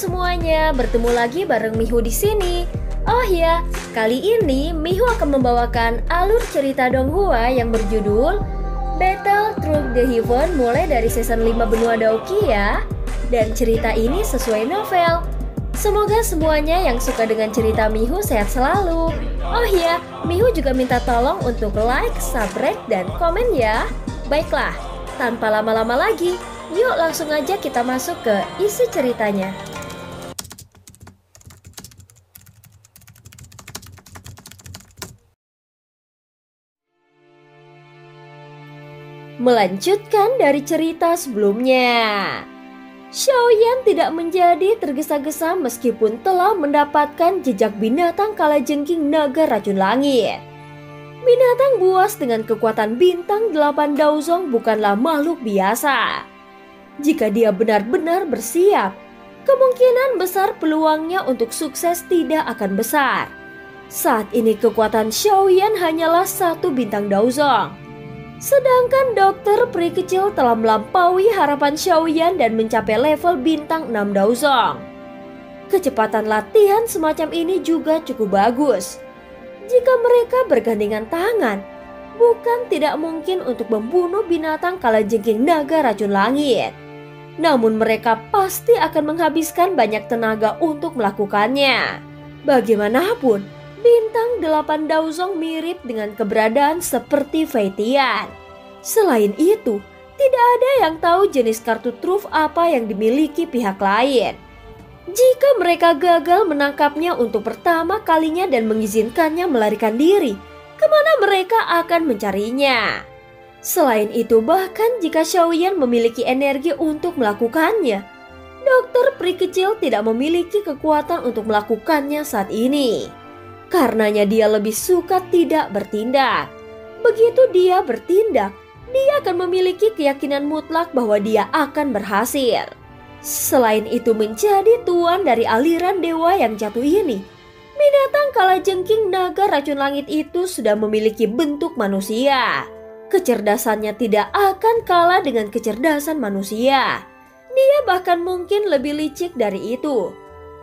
semuanya, bertemu lagi bareng Mihu di sini. Oh ya, kali ini Mihu akan membawakan alur cerita Donghua yang berjudul Battle Through the Heaven mulai dari season 5 Benua Daoki ya. Dan cerita ini sesuai novel. Semoga semuanya yang suka dengan cerita Mihu sehat selalu. Oh ya, Mihu juga minta tolong untuk like, subscribe, dan komen ya. Baiklah, tanpa lama-lama lagi, yuk langsung aja kita masuk ke isi ceritanya. Melanjutkan dari cerita sebelumnya, Xiaoyan tidak menjadi tergesa-gesa meskipun telah mendapatkan jejak binatang kalajengking naga racun langit. Binatang buas dengan kekuatan bintang 8 Daozong bukanlah makhluk biasa. Jika dia benar-benar bersiap, kemungkinan besar peluangnya untuk sukses tidak akan besar. Saat ini kekuatan Xiaoyan hanyalah 1 bintang Daozong. Sedangkan dokter peri kecil telah melampaui harapan Xiaoyan dan mencapai level bintang 6 Daozong. Kecepatan latihan semacam ini juga cukup bagus. Jika mereka bergandengan tangan, bukan tidak mungkin untuk membunuh binatang kalajengking naga racun langit. Namun mereka pasti akan menghabiskan banyak tenaga untuk melakukannya. Bagaimanapun, bintang 8 Daozong mirip dengan keberadaan seperti Fei Tian. Selain itu, tidak ada yang tahu jenis kartu truf apa yang dimiliki pihak lain. Jika mereka gagal menangkapnya untuk pertama kalinya dan mengizinkannya melarikan diri, kemana mereka akan mencarinya? Selain itu, bahkan jika Xiaoyan memiliki energi untuk melakukannya, dokter peri kecil tidak memiliki kekuatan untuk melakukannya saat ini. Karenanya dia lebih suka tidak bertindak. Begitu dia bertindak, dia akan memiliki keyakinan mutlak bahwa dia akan berhasil. Selain itu, menjadi tuan dari aliran dewa yang jatuh ini, binatang kalajengking naga racun langit itu sudah memiliki bentuk manusia. Kecerdasannya tidak akan kalah dengan kecerdasan manusia. Dia bahkan mungkin lebih licik dari itu.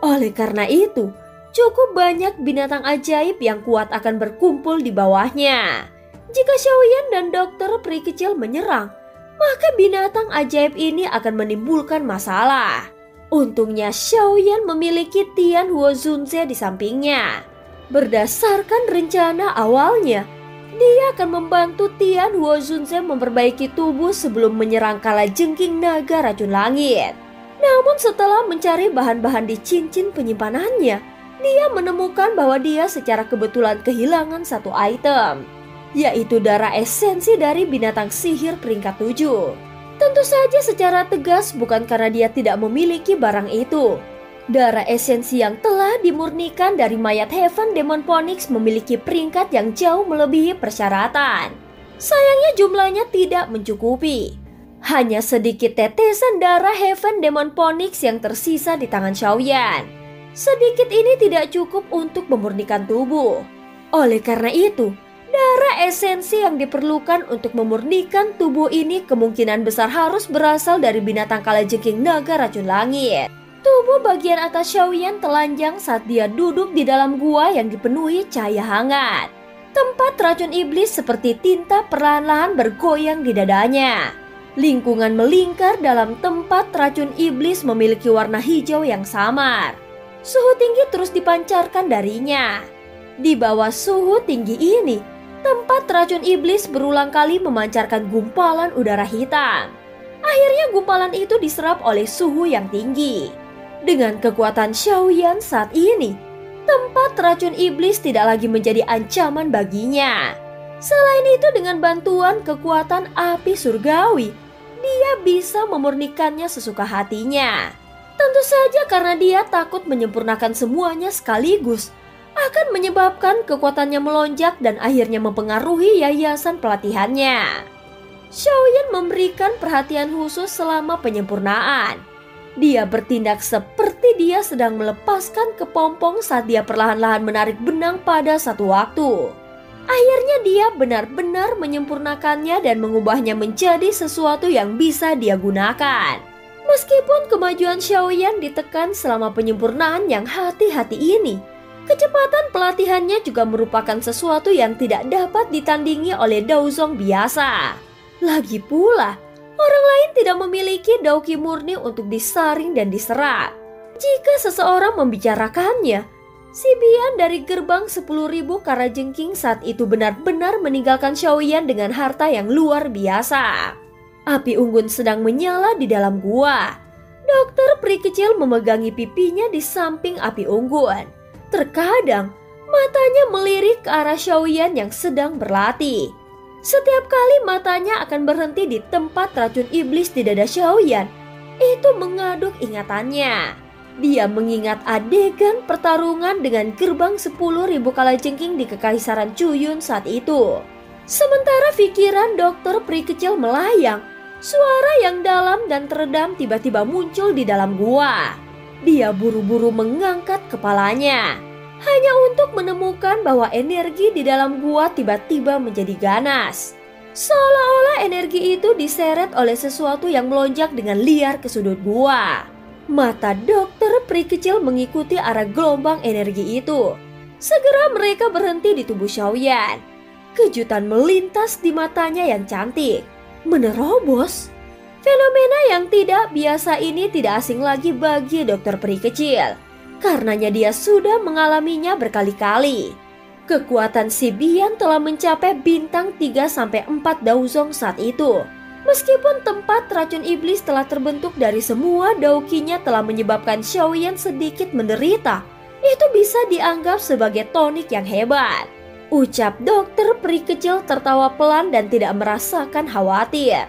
Oleh karena itu, cukup banyak binatang ajaib yang kuat akan berkumpul di bawahnya. Jika Xiaoyan dan dokter peri kecil menyerang, maka binatang ajaib ini akan menimbulkan masalah. Untungnya Xiaoyan memiliki Tian Huo Zunze di sampingnya. Berdasarkan rencana awalnya, dia akan membantu Tian Huo Zunze memperbaiki tubuh sebelum menyerang kalajengking naga racun langit. Namun setelah mencari bahan-bahan di cincin penyimpanannya, dia menemukan bahwa dia secara kebetulan kehilangan 1 item, yaitu darah esensi dari binatang sihir peringkat 7. Tentu saja secara tegas bukan karena dia tidak memiliki barang itu. Darah esensi yang telah dimurnikan dari mayat Heaven Demon Phoenix memiliki peringkat yang jauh melebihi persyaratan. Sayangnya jumlahnya tidak mencukupi. Hanya sedikit tetesan darah Heaven Demon Phoenix yang tersisa di tangan Xiaoyan. Sedikit ini tidak cukup untuk memurnikan tubuh. Oleh karena itu, darah esensi yang diperlukan untuk memurnikan tubuh ini kemungkinan besar harus berasal dari binatang kalajengking naga racun langit. Tubuh bagian atas Xiaoyan telanjang saat dia duduk di dalam gua yang dipenuhi cahaya hangat. Tempat racun iblis seperti tinta perlahan-lahan bergoyang di dadanya. Lingkungan melingkar dalam tempat racun iblis memiliki warna hijau yang samar. Suhu tinggi terus dipancarkan darinya. Di bawah suhu tinggi ini, tempat racun iblis berulang kali memancarkan gumpalan udara hitam. Akhirnya gumpalan itu diserap oleh suhu yang tinggi. Dengan kekuatan Xiaoyan saat ini, tempat racun iblis tidak lagi menjadi ancaman baginya. Selain itu, dengan bantuan kekuatan api surgawi, dia bisa memurnikannya sesuka hatinya. Tentu saja karena dia takut menyempurnakan semuanya sekaligus akan menyebabkan kekuatannya melonjak dan akhirnya mempengaruhi yayasan pelatihannya. Xiaoyan memberikan perhatian khusus selama penyempurnaan. Dia bertindak seperti dia sedang melepaskan kepompong saat dia perlahan-lahan menarik benang pada satu waktu. Akhirnya dia benar-benar menyempurnakannya dan mengubahnya menjadi sesuatu yang bisa dia gunakan. Meskipun kemajuan Xiaoyan ditekan selama penyempurnaan yang hati-hati ini, kecepatan pelatihannya juga merupakan sesuatu yang tidak dapat ditandingi oleh Daozong biasa. Lagi pula, orang lain tidak memiliki Daoqi murni untuk disaring dan diserap. Jika seseorang membicarakannya, si Bian dari gerbang 10.000 Kalajengking saat itu benar-benar meninggalkan Xiaoyan dengan harta yang luar biasa. Api unggun sedang menyala di dalam gua. Dokter peri kecil memegangi pipinya di samping api unggun. Terkadang, matanya melirik ke arah Xiaoyan yang sedang berlatih. Setiap kali matanya akan berhenti di tempat racun iblis di dada Xiaoyan, itu mengaduk ingatannya. Dia mengingat adegan pertarungan dengan gerbang 10.000 Kalajengking di Kekaisaran Cuyun saat itu. Sementara pikiran dokter peri kecil melayang, suara yang dalam dan teredam tiba-tiba muncul di dalam gua. Dia buru-buru mengangkat kepalanya, hanya untuk menemukan bahwa energi di dalam gua tiba-tiba menjadi ganas. Seolah-olah energi itu diseret oleh sesuatu yang melonjak dengan liar ke sudut gua. Mata dokter peri kecil mengikuti arah gelombang energi itu. Segera mereka berhenti di tubuh Xiaoyan. Kejutan melintas di matanya yang cantik. Menerobos. Fenomena yang tidak biasa ini tidak asing lagi bagi dokter peri kecil. Karenanya dia sudah mengalaminya berkali-kali. Kekuatan si Bian telah mencapai bintang 3-4 Daozong saat itu. Meskipun tempat racun iblis telah terbentuk dari semua Daoqinya telah menyebabkan Xiaoyan sedikit menderita, itu bisa dianggap sebagai tonik yang hebat. Ucap dokter peri kecil tertawa pelan dan tidak merasakan khawatir.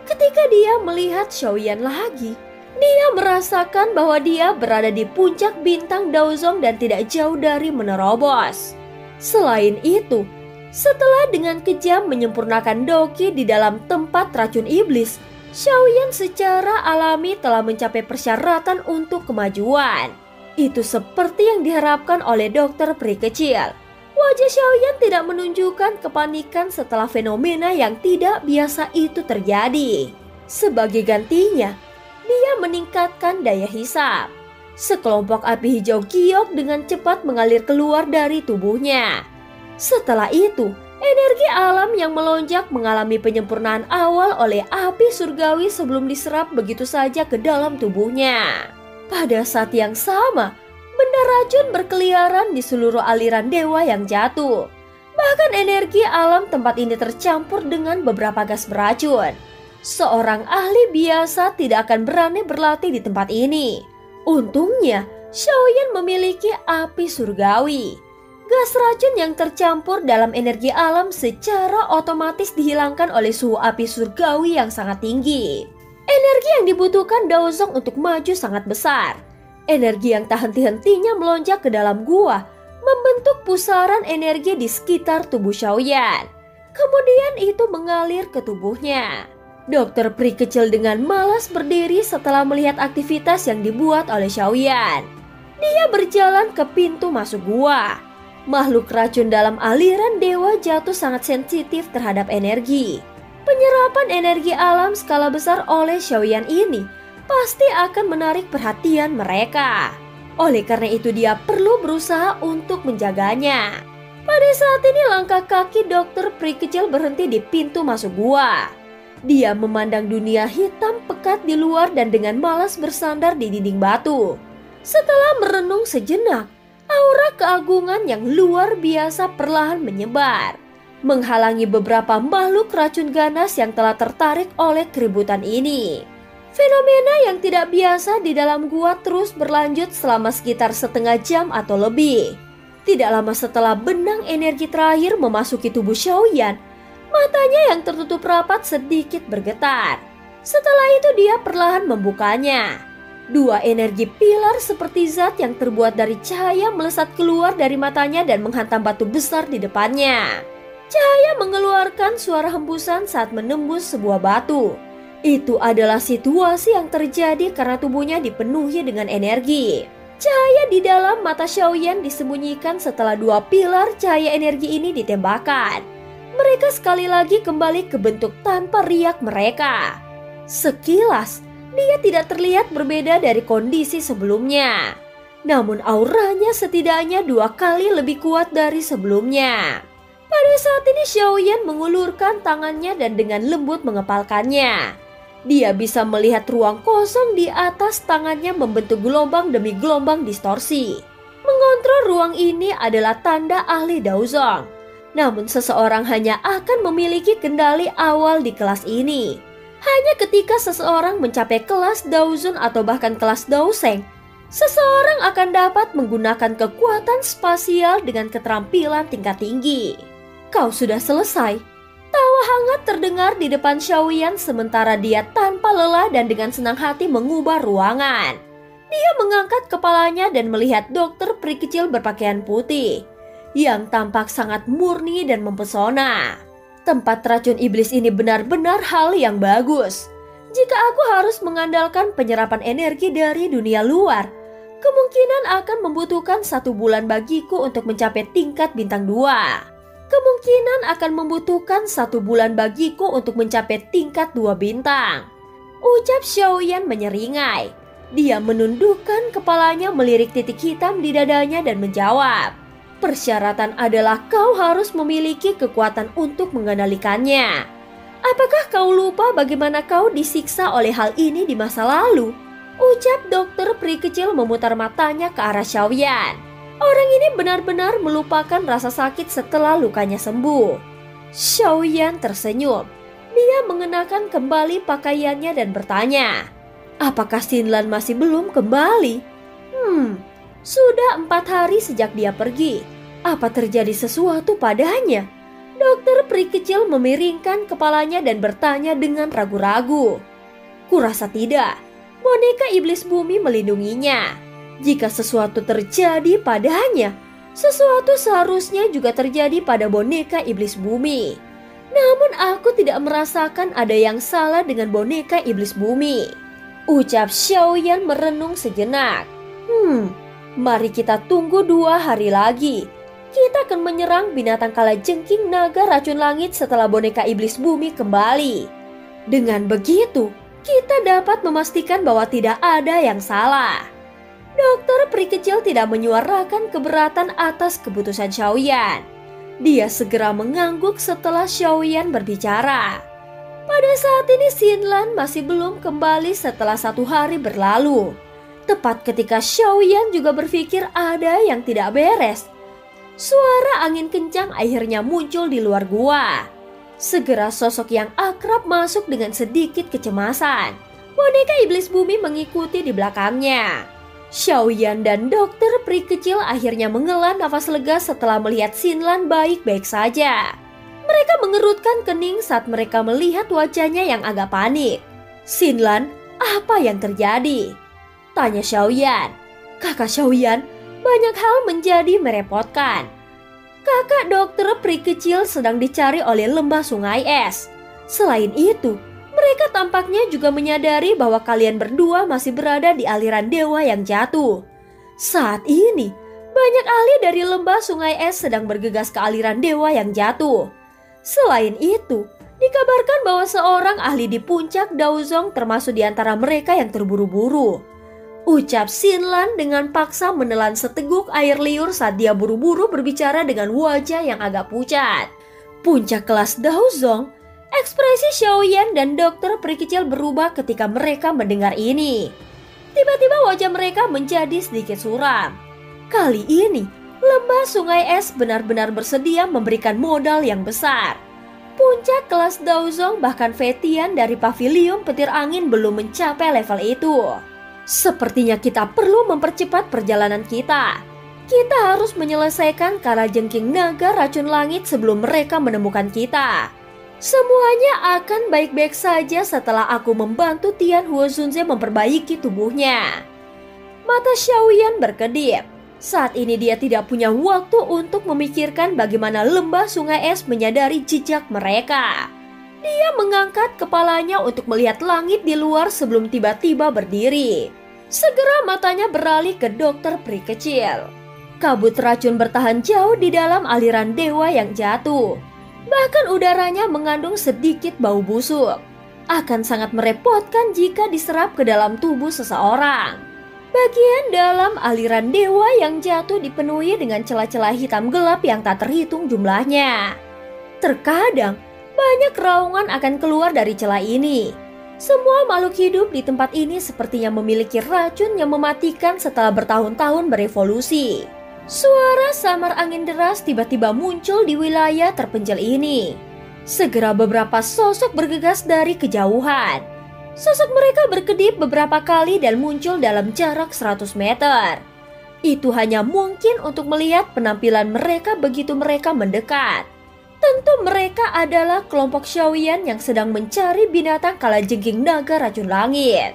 Ketika dia melihat Xiaoyan lagi, dia merasakan bahwa dia berada di puncak bintang Daozong dan tidak jauh dari menerobos. Selain itu, setelah dengan kejam menyempurnakan Daoqi di dalam tempat racun iblis, Xiaoyan secara alami telah mencapai persyaratan untuk kemajuan. Itu seperti yang diharapkan oleh dokter peri kecil. Wajah Xiaoyan tidak menunjukkan kepanikan setelah fenomena yang tidak biasa itu terjadi. Sebagai gantinya, dia meningkatkan daya hisap. Sekelompok api hijau giok dengan cepat mengalir keluar dari tubuhnya. Setelah itu, energi alam yang melonjak mengalami penyempurnaan awal oleh api surgawi sebelum diserap begitu saja ke dalam tubuhnya. Pada saat yang sama, benda racun berkeliaran di seluruh aliran dewa yang jatuh. Bahkan energi alam tempat ini tercampur dengan beberapa gas beracun. Seorang ahli biasa tidak akan berani berlatih di tempat ini. Untungnya, Xiaoyan memiliki api surgawi. Gas racun yang tercampur dalam energi alam secara otomatis dihilangkan oleh suhu api surgawi yang sangat tinggi. Energi yang dibutuhkan Daozong untuk maju sangat besar. Energi yang tak henti-hentinya melonjak ke dalam gua, membentuk pusaran energi di sekitar tubuh Xiaoyan. Kemudian itu mengalir ke tubuhnya. Dokter peri kecil dengan malas berdiri setelah melihat aktivitas yang dibuat oleh Xiaoyan. Dia berjalan ke pintu masuk gua. Makhluk racun dalam aliran dewa jatuh sangat sensitif terhadap energi. Penyerapan energi alam skala besar oleh Xiaoyan ini pasti akan menarik perhatian mereka. Oleh karena itu dia perlu berusaha untuk menjaganya. Pada saat ini langkah kaki dokter peri kecil berhenti di pintu masuk gua. Dia memandang dunia hitam pekat di luar dan dengan malas bersandar di dinding batu. Setelah merenung sejenak, aura keagungan yang luar biasa perlahan menyebar, menghalangi beberapa makhluk racun ganas yang telah tertarik oleh keributan ini. Fenomena yang tidak biasa di dalam gua terus berlanjut selama sekitar setengah jam atau lebih. Tidak lama setelah benang energi terakhir memasuki tubuh Xiaoyan, matanya yang tertutup rapat sedikit bergetar. Setelah itu dia perlahan membukanya. Dua energi pilar seperti zat yang terbuat dari cahaya melesat keluar dari matanya dan menghantam batu besar di depannya. Cahaya mengeluarkan suara hembusan saat menembus sebuah batu. Itu adalah situasi yang terjadi karena tubuhnya dipenuhi dengan energi. Cahaya di dalam mata Xiaoyan disembunyikan setelah dua pilar cahaya energi ini ditembakkan. Mereka sekali lagi kembali ke bentuk tanpa riak mereka. Sekilas, Dia tidak terlihat berbeda dari kondisi sebelumnya. Namun auranya setidaknya 2 kali lebih kuat dari sebelumnya. Pada saat ini Xiaoyan mengulurkan tangannya dan dengan lembut mengepalkannya. Dia bisa melihat ruang kosong di atas tangannya membentuk gelombang demi gelombang distorsi. Mengontrol ruang ini adalah tanda ahli Daozong. Namun seseorang hanya akan memiliki kendali awal di kelas ini. Hanya ketika seseorang mencapai kelas Daozun atau bahkan kelas Daoseng, seseorang akan dapat menggunakan kekuatan spasial dengan keterampilan tingkat tinggi. Kau sudah selesai. Tawa hangat terdengar di depan Xiaoyan sementara dia tanpa lelah dan dengan senang hati mengubah ruangan. Dia mengangkat kepalanya dan melihat dokter peri kecil berpakaian putih yang tampak sangat murni dan mempesona. Tempat racun iblis ini benar-benar hal yang bagus. Jika aku harus mengandalkan penyerapan energi dari dunia luar, kemungkinan akan membutuhkan 1 bulan bagiku untuk mencapai tingkat bintang 2. Kemungkinan akan membutuhkan 1 bulan bagiku untuk mencapai tingkat 2 bintang. Ucap Xiaoyan menyeringai. Dia menundukkan kepalanya melirik titik hitam di dadanya dan menjawab. Persyaratan adalah kau harus memiliki kekuatan untuk mengendalikannya. Apakah kau lupa bagaimana kau disiksa oleh hal ini di masa lalu? Ucap dokter peri kecil memutar matanya ke arah Xiaoyan. Orang ini benar-benar melupakan rasa sakit setelah lukanya sembuh. Xiaoyan tersenyum. Dia mengenakan kembali pakaiannya dan bertanya, apakah Xinlan masih belum kembali? Sudah 4 hari sejak dia pergi. Apa terjadi sesuatu padanya? Dokter peri kecil memiringkan kepalanya dan bertanya dengan ragu-ragu. Kurasa tidak. Boneka iblis bumi melindunginya. Jika sesuatu terjadi padanya, sesuatu seharusnya juga terjadi pada boneka iblis bumi. Namun aku tidak merasakan ada yang salah dengan boneka iblis bumi. Ucap Xiaoyan merenung sejenak. Mari kita tunggu 2 hari lagi. Kita akan menyerang binatang kalajengking naga racun langit setelah boneka iblis bumi kembali. Dengan begitu, kita dapat memastikan bahwa tidak ada yang salah. Dokter peri kecil tidak menyuarakan keberatan atas keputusan Xiaoyan. Dia segera mengangguk setelah Xiaoyan berbicara. Pada saat ini Xinlan masih belum kembali setelah 1 hari berlalu. Tepat ketika Xiaoyan juga berpikir ada yang tidak beres, suara angin kencang akhirnya muncul di luar gua. Segera sosok yang akrab masuk dengan sedikit kecemasan. Boneka iblis bumi mengikuti di belakangnya. Xiaoyan dan dokter peri kecil akhirnya menghela nafas lega setelah melihat Xinlan baik-baik saja. Mereka mengerutkan kening saat mereka melihat wajahnya yang agak panik. Xinlan, apa yang terjadi? Tanya Xiaoyan. Kakak Xiaoyan, banyak hal menjadi merepotkan. Kakak dokter peri kecil sedang dicari oleh lembah sungai es. Selain itu, mereka tampaknya juga menyadari bahwa kalian berdua masih berada di aliran dewa yang jatuh. Saat ini, banyak ahli dari lembah sungai es sedang bergegas ke aliran dewa yang jatuh. Selain itu, dikabarkan bahwa seorang ahli di puncak Daozong termasuk di antara mereka yang terburu-buru. Ucap Xinlan dengan paksa menelan seteguk air liur saat dia buru-buru berbicara dengan wajah yang agak pucat. Puncak kelas Daozong. Ekspresi Xiaoyan dan dokter peri kecil berubah ketika mereka mendengar ini. Tiba-tiba wajah mereka menjadi sedikit suram. Kali ini, lembah sungai es benar-benar bersedia memberikan modal yang besar. Puncak kelas Daozong bahkan Fetian dari pavilion petir angin belum mencapai level itu. Sepertinya kita perlu mempercepat perjalanan kita. Kita harus menyelesaikan kalajengking naga racun langit sebelum mereka menemukan kita. Semuanya akan baik-baik saja setelah aku membantu Tian Huozunze memperbaiki tubuhnya. Mata Xiaoyan berkedip. Saat ini dia tidak punya waktu untuk memikirkan bagaimana lembah sungai es menyadari jejak mereka. Dia mengangkat kepalanya untuk melihat langit di luar sebelum tiba-tiba berdiri. Segera matanya beralih ke dokter peri kecil. Kabut racun bertahan jauh di dalam aliran dewa yang jatuh. Bahkan udaranya mengandung sedikit bau busuk. akan sangat merepotkan jika diserap ke dalam tubuh seseorang. Bagian dalam aliran dewa yang jatuh dipenuhi dengan celah-celah hitam gelap yang tak terhitung jumlahnya. Terkadang, banyak raungan akan keluar dari celah ini. Semua makhluk hidup di tempat ini sepertinya memiliki racun yang mematikan setelah bertahun-tahun berevolusi. Suara samar angin deras tiba-tiba muncul di wilayah terpencil ini. Segera beberapa sosok bergegas dari kejauhan. Sosok mereka berkedip beberapa kali dan muncul dalam jarak 100 meter. Itu hanya mungkin untuk melihat penampilan mereka begitu mereka mendekat. Tentu mereka adalah kelompok Xiaoyan yang sedang mencari binatang kalajengking naga racun langit.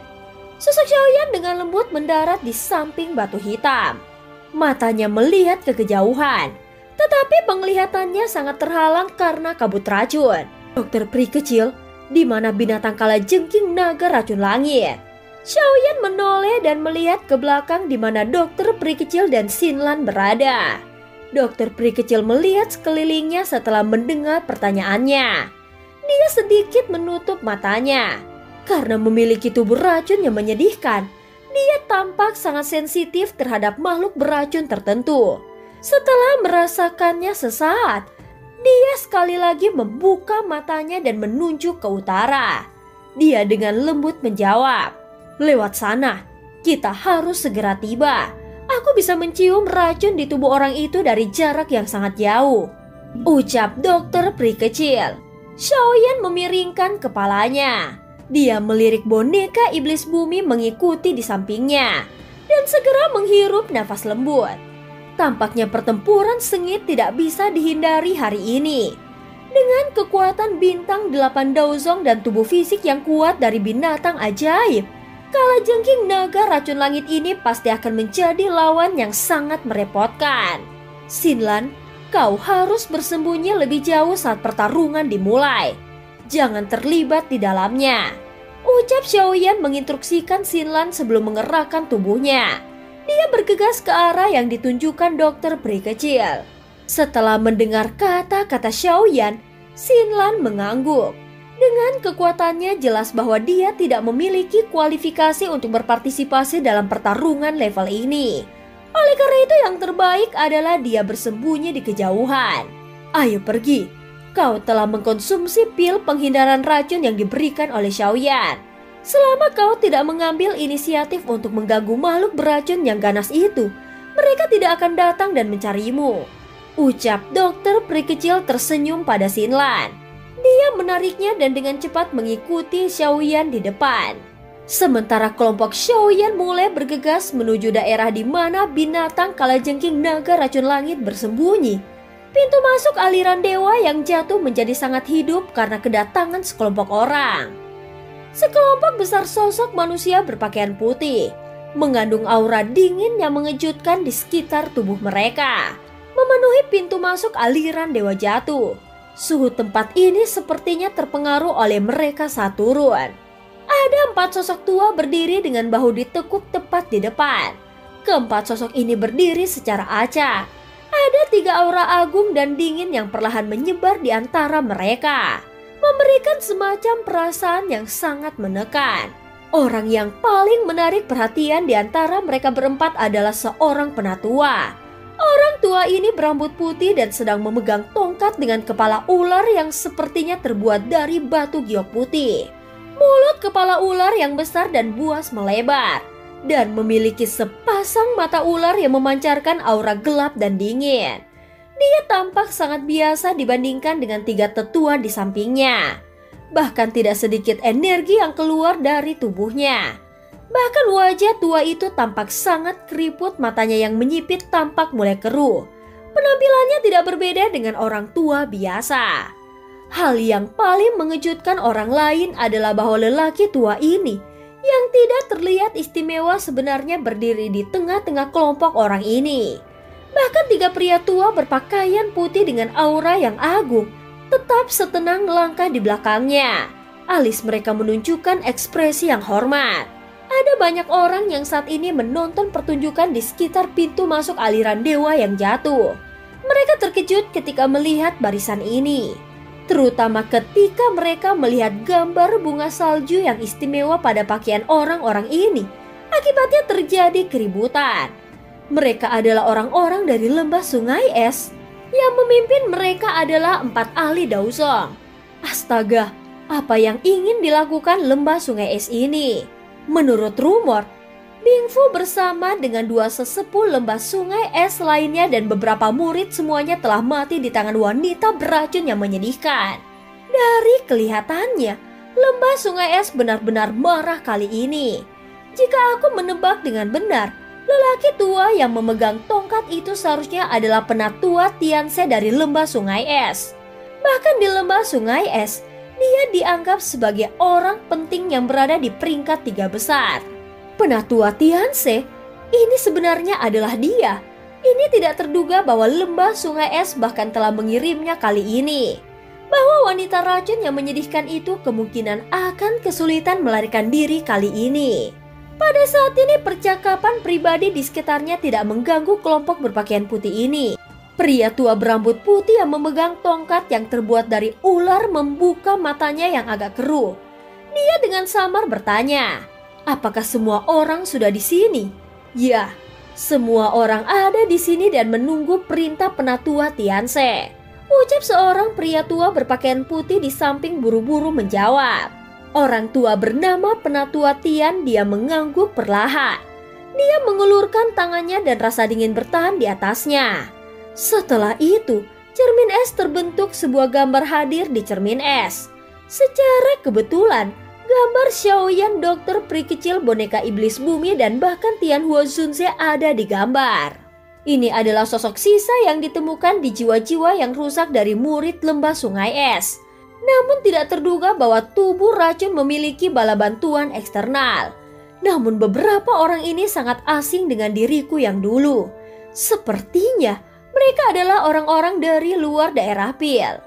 Sosok Xiaoyan dengan lembut mendarat di samping batu hitam. Matanya melihat ke kejauhan, tetapi penglihatannya sangat terhalang karena kabut racun. Dokter peri kecil, di mana binatang kalajengking naga racun langit? Xiaoyan menoleh dan melihat ke belakang di mana dokter peri kecil dan Xinlan berada. Dokter peri kecil melihat sekelilingnya setelah mendengar pertanyaannya. Dia sedikit menutup matanya. Karena memiliki tubuh racun yang menyedihkan, dia tampak sangat sensitif terhadap makhluk beracun tertentu. Setelah merasakannya sesaat, dia sekali lagi membuka matanya dan menunjuk ke utara. Dia dengan lembut menjawab, "Lewat sana, kita harus segera tiba. Aku bisa mencium racun di tubuh orang itu dari jarak yang sangat jauh," ucap dokter peri kecil. Xiaoyan memiringkan kepalanya. Dia melirik boneka iblis bumi mengikuti di sampingnya dan segera menghirup nafas lembut. Tampaknya pertempuran sengit tidak bisa dihindari hari ini. Dengan kekuatan bintang 8 Daozong dan tubuh fisik yang kuat dari binatang ajaib, kalajengking naga racun langit ini pasti akan menjadi lawan yang sangat merepotkan. Xinlan, kau harus bersembunyi lebih jauh saat pertarungan dimulai. Jangan terlibat di dalamnya, ucap Xiaoyan menginstruksikan Xinlan sebelum mengerahkan tubuhnya. Dia bergegas ke arah yang ditunjukkan dokter peri kecil. Setelah mendengar kata-kata Xiaoyan, Xinlan mengangguk. Dengan kekuatannya jelas bahwa dia tidak memiliki kualifikasi untuk berpartisipasi dalam pertarungan level ini. Oleh karena itu yang terbaik adalah dia bersembunyi di kejauhan. Ayo pergi, kau telah mengkonsumsi pil penghindaran racun yang diberikan oleh Xiaoyan. Selama kau tidak mengambil inisiatif untuk mengganggu makhluk beracun yang ganas itu, mereka tidak akan datang dan mencarimu, ucap dokter peri kecil tersenyum pada Xinlan. Dia menariknya dan dengan cepat mengikuti Xiaoyan di depan. Sementara kelompok Xiaoyan mulai bergegas menuju daerah di mana binatang kalajengking naga racun langit bersembunyi. Pintu masuk aliran dewa yang jatuh menjadi sangat hidup karena kedatangan sekelompok orang. Sekelompok besar sosok manusia berpakaian putih, mengandung aura dingin yang mengejutkan di sekitar tubuh mereka, memenuhi pintu masuk aliran dewa jatuh. Suhu tempat ini sepertinya terpengaruh oleh mereka saat turun. Ada 4 sosok tua berdiri dengan bahu ditekuk tepat di depan. Keempat sosok ini berdiri secara acak. Ada 3 aura agung dan dingin yang perlahan menyebar di antara mereka, memberikan semacam perasaan yang sangat menekan. Orang yang paling menarik perhatian di antara mereka berempat adalah seorang penatua. Orang tua ini berambut putih dan sedang memegang tongkat dengan kepala ular yang sepertinya terbuat dari batu giok putih. Mulut kepala ular yang besar dan buas melebar, dan memiliki sepasang mata ular yang memancarkan aura gelap dan dingin. Dia tampak sangat biasa dibandingkan dengan 3 tetua di sampingnya. Bahkan tidak sedikit energi yang keluar dari tubuhnya. Bahkan wajah tua itu tampak sangat keriput, matanya yang menyipit tampak mulai keruh. Penampilannya tidak berbeda dengan orang tua biasa. Hal yang paling mengejutkan orang lain adalah bahwa lelaki tua ini yang tidak terlihat istimewa sebenarnya berdiri di tengah-tengah kelompok orang ini. Bahkan 3 pria tua berpakaian putih dengan aura yang agung tetap setenang melangkah di belakangnya. Alis mereka menunjukkan ekspresi yang hormat. Ada banyak orang yang saat ini menonton pertunjukan di sekitar pintu masuk aliran dewa yang jatuh. Mereka terkejut ketika melihat barisan ini. terutama ketika mereka melihat gambar bunga salju yang istimewa pada pakaian orang-orang ini. Akibatnya terjadi keributan. Mereka adalah orang-orang dari lembah sungai es. Yang memimpin mereka adalah 4 ahli Daozong. Astaga, apa yang ingin dilakukan lembah sungai es ini? Menurut rumor, Bingfu bersama dengan 2 sesepuh lembah sungai es lainnya dan beberapa murid semuanya telah mati di tangan wanita beracun yang menyedihkan. Dari kelihatannya, lembah sungai es benar-benar marah kali ini. Jika aku menebak dengan benar, lelaki tua yang memegang tongkat itu seharusnya adalah penatua Tianse dari lembah sungai es. Bahkan di lembah sungai es, dia dianggap sebagai orang penting yang berada di peringkat 3 besar. Penatua Tianse, ini sebenarnya adalah dia. Ini tidak terduga bahwa lembah sungai es bahkan telah mengirimnya kali ini. Bahwa wanita racun yang menyedihkan itu kemungkinan akan kesulitan melarikan diri kali ini. Pada saat ini percakapan pribadi di sekitarnya tidak mengganggu kelompok berpakaian putih ini. Pria tua berambut putih yang memegang tongkat yang terbuat dari ular membuka matanya yang agak keruh. Dia dengan samar bertanya, "Apakah semua orang sudah di sini?" "Ya, semua orang ada di sini dan menunggu perintah penatua Tianse," ucap seorang pria tua berpakaian putih di samping buru-buru menjawab. Orang tua bernama penatua Tian, dia mengangguk perlahan. Dia mengulurkan tangannya dan rasa dingin bertahan di atasnya. Setelah itu, cermin es terbentuk, sebuah gambar hadir di cermin es. Secara kebetulan, gambar Xiaoyan, dokter peri kecil, boneka iblis bumi, dan bahkan Tian Huo Zunze ada di gambar. Ini adalah sosok sisa yang ditemukan di jiwa-jiwa yang rusak dari murid lembah sungai es. Namun tidak terduga bahwa tubuh racun memiliki bala bantuan eksternal. Namun beberapa orang ini sangat asing dengan diriku yang dulu. Sepertinya mereka adalah orang-orang dari luar daerah Pil.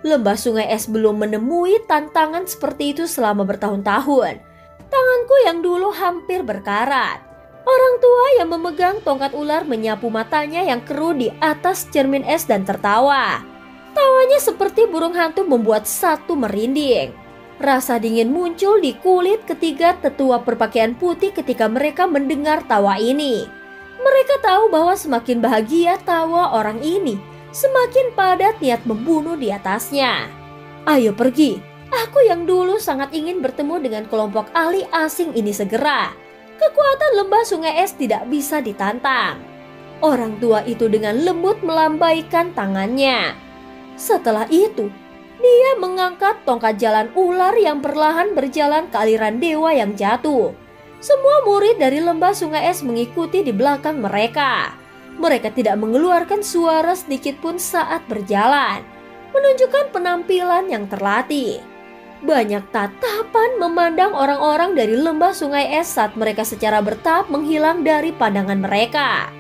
Lembah sungai es belum menemui tantangan seperti itu selama bertahun-tahun. Tanganku yang dulu hampir berkarat. Orang tua yang memegang tongkat ular menyapu matanya yang keruh di atas cermin es dan tertawa. Tawanya seperti burung hantu membuat satu merinding. Rasa dingin muncul di kulit ketiga tetua berpakaian putih ketika mereka mendengar tawa ini. Mereka tahu bahwa semakin bahagia tawa orang ini, semakin padat niat membunuh di atasnya. "Ayo pergi, aku yang dulu sangat ingin bertemu dengan kelompok ahli asing ini segera. Kekuatan lembah sungai es tidak bisa ditantang." Orang tua itu dengan lembut melambaikan tangannya. Setelah itu, dia mengangkat tongkat jalan ular yang perlahan berjalan ke aliran dewa yang jatuh. Semua murid dari lembah sungai es mengikuti di belakang mereka. Mereka tidak mengeluarkan suara sedikit pun saat berjalan, menunjukkan penampilan yang terlatih. Banyak tatapan memandang orang-orang dari lembah sungai es saat mereka secara bertahap menghilang dari pandangan mereka.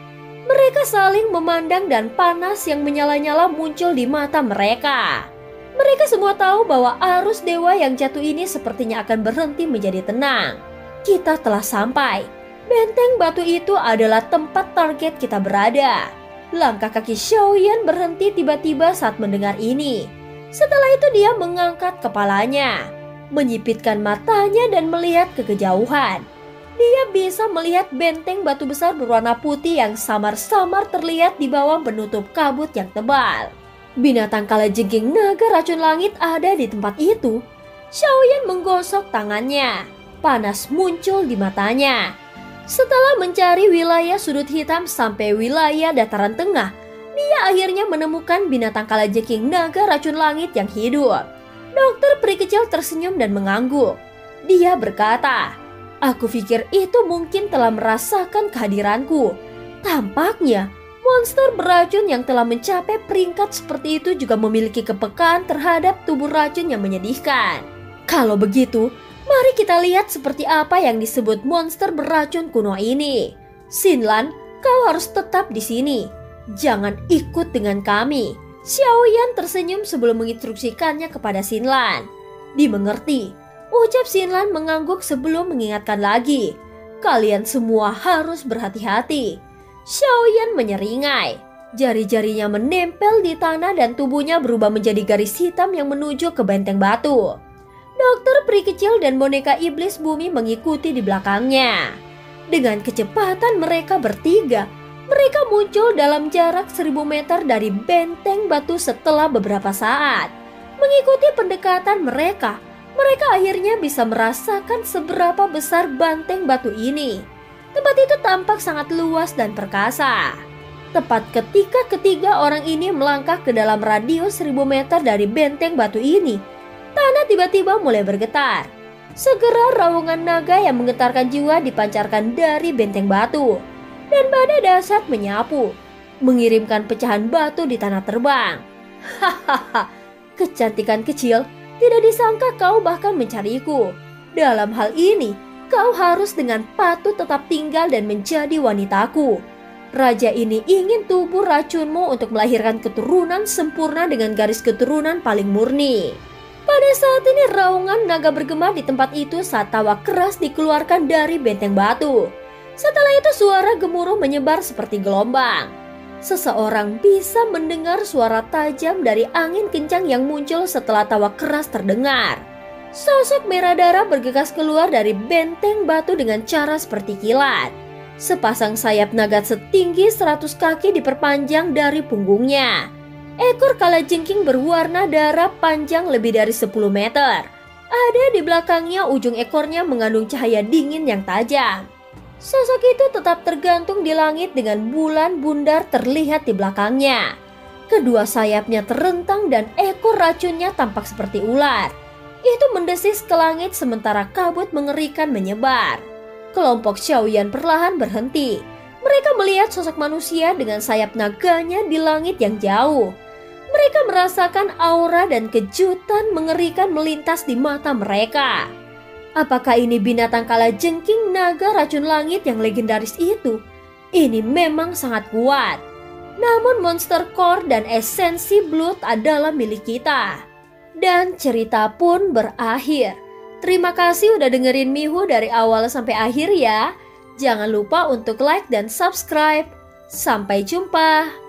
Mereka saling memandang dan panas yang menyala-nyala muncul di mata mereka. Mereka semua tahu bahwa arus dewa yang jatuh ini sepertinya akan berhenti menjadi tenang. Kita telah sampai. Benteng batu itu adalah tempat target kita berada. Langkah kaki Xiaoyan berhenti tiba-tiba saat mendengar ini. Setelah itu dia mengangkat kepalanya, menyipitkan matanya dan melihat ke kejauhan. Dia bisa melihat benteng batu besar berwarna putih yang samar-samar terlihat di bawah penutup kabut yang tebal. Binatang kalajengking naga racun langit ada di tempat itu. Xiaoyan menggosok tangannya. Panas muncul di matanya. Setelah mencari wilayah sudut hitam sampai wilayah dataran tengah, dia akhirnya menemukan binatang kalajengking naga racun langit yang hidup. Dokter peri kecil tersenyum dan mengangguk. Dia berkata, "Aku pikir itu mungkin telah merasakan kehadiranku. Tampaknya monster beracun yang telah mencapai peringkat seperti itu juga memiliki kepekaan terhadap tubuh racun yang menyedihkan. Kalau begitu, mari kita lihat seperti apa yang disebut monster beracun kuno ini. Xinlan, kau harus tetap di sini. Jangan ikut dengan kami." Xiaoyan tersenyum sebelum menginstruksikannya kepada Xinlan. "Dimengerti," ucap Xinlan mengangguk sebelum mengingatkan lagi. "Kalian semua harus berhati-hati." Xiaoyan menyeringai. Jari-jarinya menempel di tanah dan tubuhnya berubah menjadi garis hitam yang menuju ke benteng batu. Dokter peri kecil dan boneka iblis bumi mengikuti di belakangnya. Dengan kecepatan mereka bertiga, mereka muncul dalam jarak 1000 meter dari benteng batu setelah beberapa saat. Mengikuti pendekatan mereka akhirnya bisa merasakan seberapa besar benteng batu ini. Tempat itu tampak sangat luas dan perkasa. Tepat ketika ketiga orang ini melangkah ke dalam radius 1000 meter dari benteng batu ini, tanah tiba-tiba mulai bergetar. Segera raungan naga yang menggetarkan jiwa dipancarkan dari benteng batu. Dan badai dahsyat menyapu, mengirimkan pecahan batu di tanah terbang. Hahaha, kecantikan kecil, tidak disangka kau bahkan mencariku. Dalam hal ini, kau harus dengan patuh tetap tinggal dan menjadi wanitaku. Raja ini ingin tubuh racunmu untuk melahirkan keturunan sempurna dengan garis keturunan paling murni. Pada saat ini raungan naga bergema di tempat itu saat tawa keras dikeluarkan dari benteng batu. Setelah itu suara gemuruh menyebar seperti gelombang. Seseorang bisa mendengar suara tajam dari angin kencang yang muncul setelah tawa keras terdengar. Sosok merah darah bergegas keluar dari benteng batu dengan cara seperti kilat. Sepasang sayap naga setinggi 100 kaki diperpanjang dari punggungnya. Ekor kalajengking berwarna darah panjang lebih dari 10 meter. Ada di belakangnya, ujung ekornya mengandung cahaya dingin yang tajam. Sosok itu tetap tergantung di langit dengan bulan bundar terlihat di belakangnya. Kedua sayapnya terentang dan ekor racunnya tampak seperti ular. Itu mendesis ke langit sementara kabut mengerikan menyebar. Kelompok Xiaoyan perlahan berhenti. Mereka melihat sosok manusia dengan sayap naganya di langit yang jauh. Mereka merasakan aura dan kejutan mengerikan melintas di mata mereka. Apakah ini binatang kalajengking naga racun langit yang legendaris itu? Ini memang sangat kuat. Namun monster core dan esensi blood adalah milik kita. Dan cerita pun berakhir. Terima kasih udah dengerin Mihu dari awal sampai akhir ya. Jangan lupa untuk like dan subscribe. Sampai jumpa.